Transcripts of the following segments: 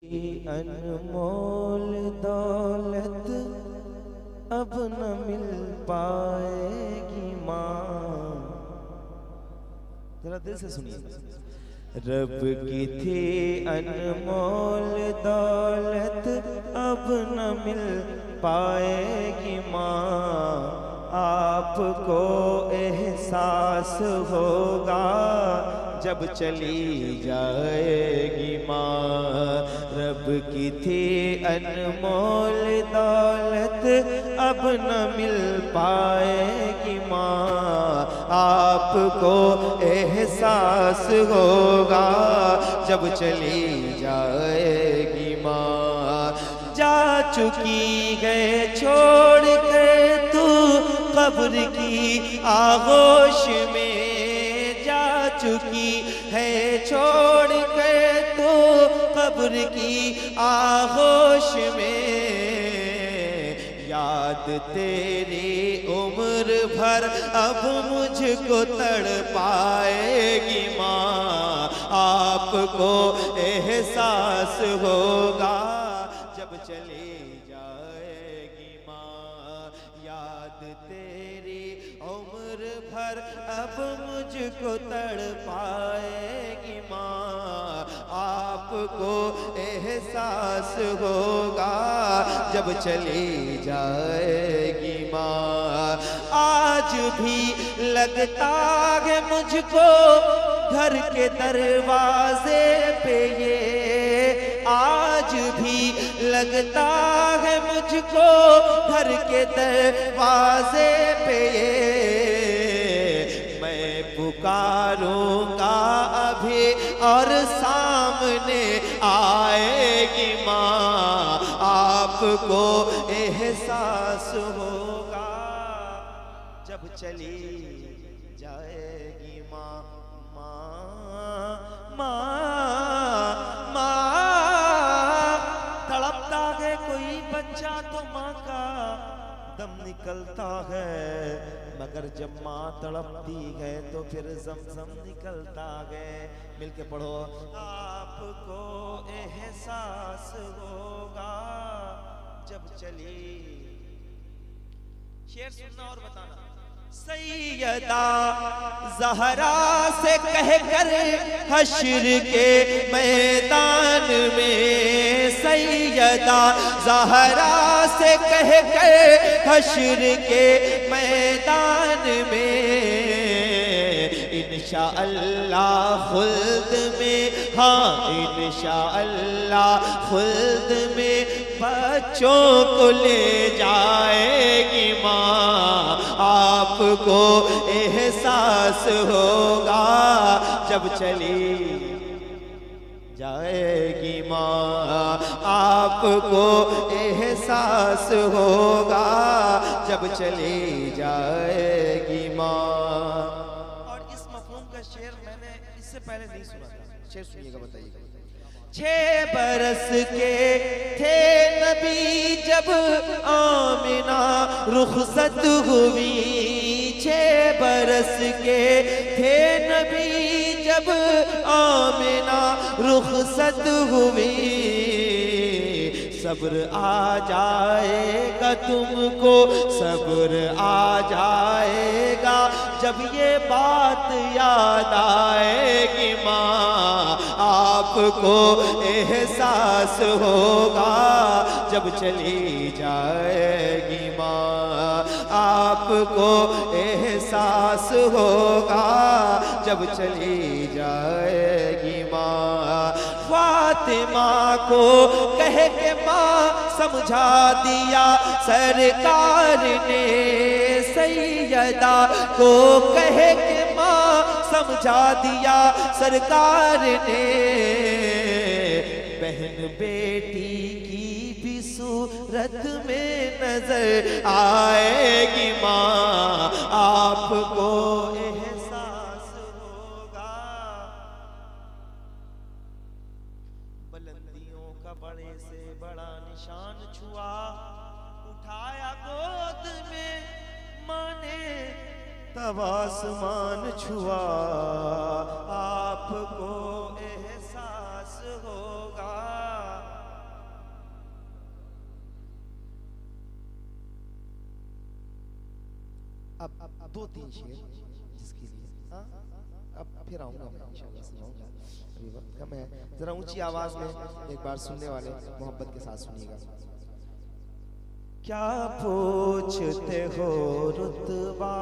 अनमोल दौलत अब न मिल पाएगी माँ। जरा दिल से सुनिए। रब की थी अनमोल दौलत अब न मिल पाएगी माँ। आपको एहसास होगा जब चली जाएगी माँ। रब की थी अनमोल दौलत अब न मिल पाएगी माँ। आपको एहसास होगा जब चली जाएगी माँ। जा चुकी है छोड़ कर तू कब्र की आगोश में। जा चुकी है छोड़ कर तू कब्र की आगोश में। याद तेरी उम्र भर अब मुझको तड़पाएगी माँ। आपको एहसास होगा जब चली जाएगी माँ। याद तेरी उम्र भर अब मुझको तड़पाएगी माँ। आपको एहसास होगा जब चली जाएगी माँ। आज भी लगता है मुझको घर के दरवाजे पे ये। आज भी लगता है मुझको घर के दरवाजे पे ये। मैं पुकारूंगा अभी और सामने आएगी माँ। आपको एहसास होगा जब चली जाएगी माँ। माँ माँ माँ तड़पता है कोई बच्चा तो माँ का दम निकलता है। मगर जब माँ तड़पती है तो फिर ज़मज़म निकलता है। मिलके पढ़ो। आपको एहसास होगा जब चली। शेर सुनना और बताना। सैयदा ज़हरा से कहकर हश्र के मैदान में। सैयदा ज़हरा से कहकर हश्र के मैदान में। इंशाअल्लाह खुल्द में, हाँ इंशाअल्लाह खुल्द में बच्चों को ले जाएगी माँ। आपको एहसास होगा जब चली जाएगी माँ। आपको एहसास होगा जब चली जाएगी माँ। और इस मफ़हूम का शेर मैंने इससे पहले नहीं सुना था। शेर सुनिएगा, बताइएगा। 6 बरस के थे नबी जब आमिना रुखसत हुई। 6 बरस के थे नबी जब आमिना रुखसत हुई। सब्र आ जाएगा तुमको, सब्र आ जाएगा जब ये बात याद आएगी माँ। आपको एहसास होगा जब चली जाएगी माँ। आपको एहसास होगा जब चली जाएगी माँ। फातिमा को कह के माँ समझा दिया सरकार ने। सैयदा को कह के माँ समझा दिया सरकार ने। बहन बेटी की भी सूरत में नजर आएगी माँ। आपको एहसास होगा। बुलंदियों का बड़े से बड़ा निशान छुआ, उठाया गोद में माँ ने तब आसमान छुआ। आपको एहसास होगा अब 2-3 शेर जिसके लिए अब फिर आऊंगा मैं इंशाल्लाह सुनाऊंगा, अभी वक्त कम है। जरा ऊंची आवाज में एक बार सुनने वाले मोहब्बत के साथ सुनिएगा। क्या पूछते हो रुतबा,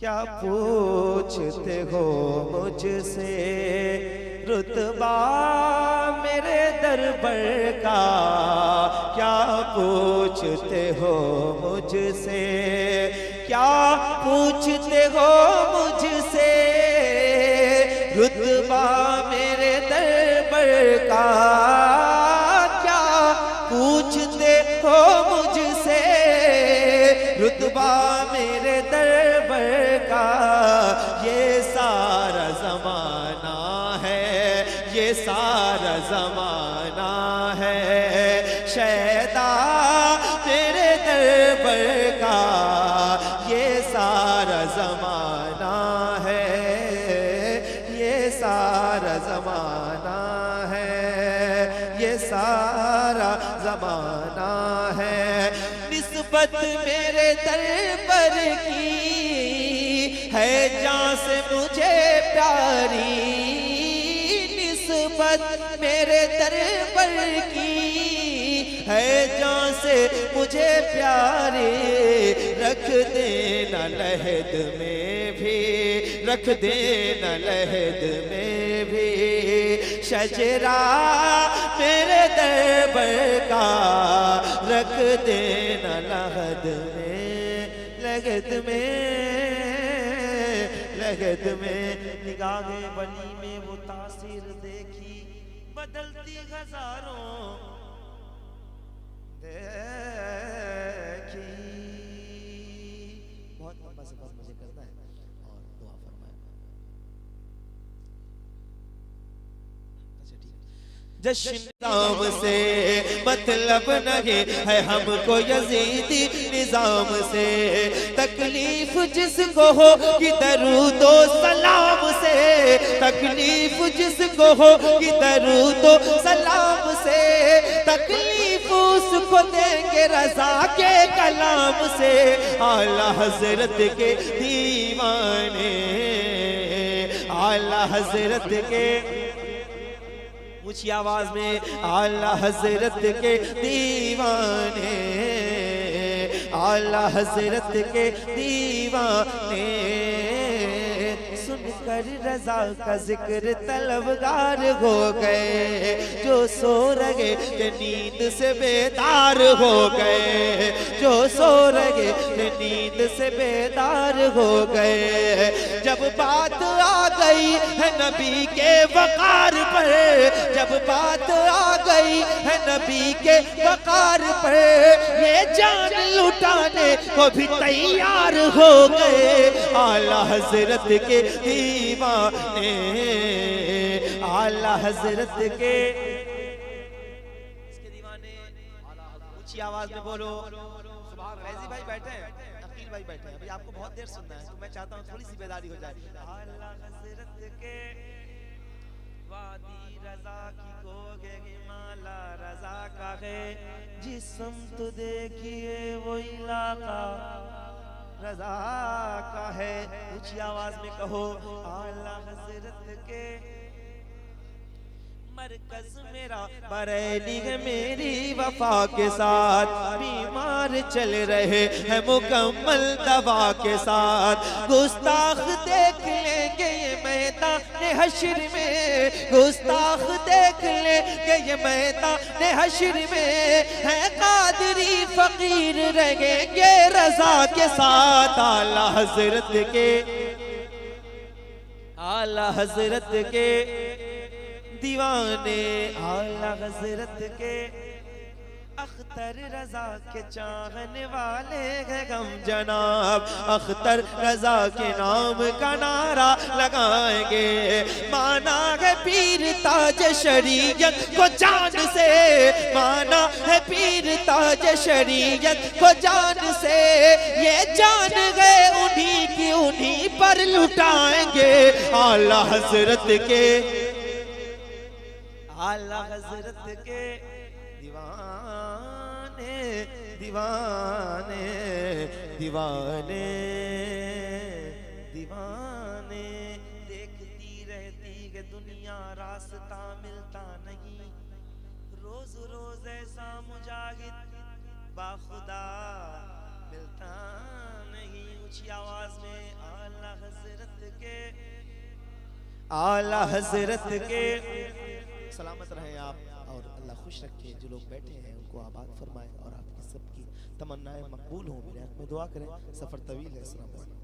क्या पूछते हो मुझसे रुतबा मेरे दरबार का, क्या पूछते हो मुझसे, क्या पूछते हो मुझसे रुतबा मेरे दरबार का, क्या पूछते हो मुझसे रुतबा मेरे दरबार का। ये सारा ज़माना है, ये सारा ज़माना है शैदा तेरे दरबार का, ये सारा ज़माना है, ये सारा ज़माना है, ये सारा ज़माना है। निस्बत मेरे दरबार की है जान से मुझे प्यारी, निस्बत मेरे दरबार की है जान से मुझे प्यारे। रख देना लहद में भी, रख देना लहद में भी शजरा मेरे दरबार का, रख देना लहद में, लगद में, लगद में। निगाहे बली में वो तासीर देखी बदलती हजारों देखी। बहुत लंबा सफर मुझे करना है और दुआ फरमाए। अच्छा ठीक है। जश्न नाम से मतलब नहीं है हमको यजीदी निजाम से, तकलीफ जिसको हो कि दरूदो सलाम से, तकलीफ जिसको हो कि दरूदो सलाम से, तकलीफ उसको देंगे रज़ा के कलाम से। आला हजरत के दीवाने, आला हजरत के, ऊंची आवाज में आला हजरत के दीवाने, आला हजरत के दीवाने। सुनकर रजा का जिक्र तलबगार हो गए, जो सो रहे थे नींद से बेदार हो गए, जो सो रहे थे नींद से बेदार हो गए। जब बात आ गई है नबी के वकार पर, जब बात आ गई है नबी के वकार पर, ये जान लुटाने को भी तैयार हो गए। आला हजरत के दीवाने, आला हजरत के इसके दीवाने। ऊंची आवाज में बोलो सुभान। फैजी भाई बैठे हैं, अकील भाई बैठे हैं, अभी आपको बहुत देर सुनना है तो मैं चाहता हूँ थोड़ी सी बेदारी हो जाए। आला हजरत के वादी रजा की कोगे माला रजा का है, जिस्म तो देखिए वो इलाका रजा का है। ऊंची आवाज में कहो आला हजरत के। मरकज मेरा बरेली है मेरी वफा के साथ, बीमार चल रहे हैं मुकम्मल दवा के साथ। गुस्ताख देख लेंगे ये मैदान हश्र में, गुस्ताख देख लेंगे ये मैदान हश्र में। है कादरी फकीर रहेंगे रजा के साथ। आला हजरत के, आला हजरत के दीवाने, आला हजरत के अख्तर रजा के चाहने वाले हैं गम जनाब। अख्तर रजा के नाम का नारा लगाएंगे। माना है पीर ताज शरीयत को जान से, माना है पीर ताज शरीयत को जान से। ये जान गए उन्हीं की उन्हीं पर लुटाएंगे। आला हजरत के, आला हजरत के दीवाने, दीवाने दीवाने दीवाने। देखती रहती है दुनिया रास्ता मिलता नहीं, रोज रोज ऐसा मुजाहिद बाखुदा मिलता नहीं। ऊंची आवाज में आला हजरत के सलामत रहें आप, और अल्लाह खुश रखे। जो लोग बैठे हैं उनको आबाद फरमाए और आपकी सबकी तमन्नाएं मकबूल हों। मेरे हक में दुआ करें। सफ़र तवील है। अस्सलाम वालेकुम।